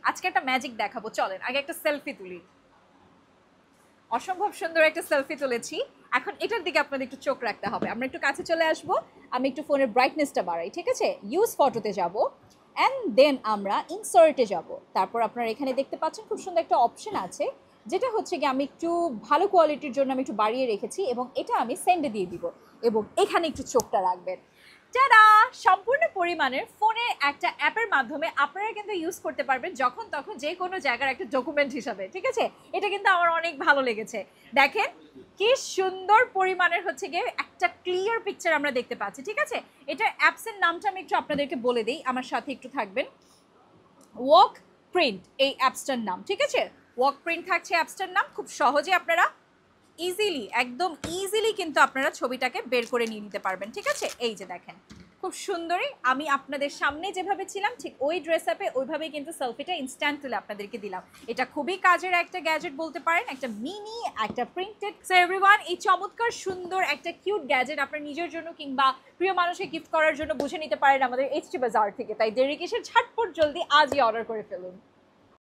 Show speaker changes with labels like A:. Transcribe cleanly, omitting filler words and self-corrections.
A: আজকে একটা ম্যাজিক দেখাবো, চলেন আগে একটা সেলফি তুলি। অসম্ভব সুন্দর একটা সেলফি তুলেছি, এখন এটার দিকে আপনাদের একটু চোখ রাখতে হবে। আমরা একটু কাছে চলে আসবো, আমি একটু ফোনের ব্রাইটনেসটা বাড়াই, ঠিক আছে? ইউজ ফটোতে যাব অ্যান্ড দেন আমরা ইনসার্টে যাব। তারপর আপনারা এখানে দেখতে পাচ্ছেন খুব সুন্দর একটা অপশন আছে, যেটা হচ্ছে কি আমি একটু ভালো কোয়ালিটির জন্য আমি একটু বাড়িয়ে রেখেছি এবং এটা আমি সেন্ডে দিয়ে দিব এবং এখানে একটু চোখটা রাখবেন। যারা সম্পূর্ণ পরিমাণের ফোনে একটা অ্যাপের মাধ্যমে আপনারা কিন্তু ইউজ করতে পারবেন যখন তখন যে কোনো জায়গার একটা ডকুমেন্ট হিসাবে, ঠিক আছে? এটা কিন্তু আমার অনেক ভালো লেগেছে। দেখেন কি সুন্দর পরিমাণের হচ্ছে গিয়ে একটা ক্লিয়ার পিকচার আমরা দেখতে পাচ্ছি, ঠিক আছে? এটার অ্যাপসের নামটা আমি একটু আপনাদেরকে বলে দিই, আমার সাথে একটু থাকবেন। ওয়াক প্রিন্ট এই অ্যাপসটার নাম, ঠিক আছে? ওয়াক প্রিন্ট থাকছে অ্যাপসটার নাম। খুব সহজে আপনারা ইজিলি, একদম ইজিলি কিন্তু আপনারা ছবিটাকে বের করে নিয়ে নিতে পারবেন, ঠিক আছে? এই যে দেখেন খুব সুন্দরই আমি আপনাদের সামনে যেভাবে ছিলাম ঠিক ওই ড্রেস আপে ওইভাবেই কিন্তু সেলফিটা ইনস্ট্যান্ট তুলে আপনাদেরকে দিলাম। এটা খুবই কাজের একটা গ্যাজেট বলতে পারেন, একটা মিনি একটা প্রিন্টেড। সো এভরিওয়ান, এই চমৎকার সুন্দর একটা কিউট গ্যাজেট আপনার নিজের জন্য কিংবা প্রিয় মানুষকে গিফট করার জন্য বুঝে নিতে পারেন আমাদের এইচটি বাজার থেকে। তাই দেরি কিসের, ঝটপট জলদি আজই অর্ডার করে ফেলুন।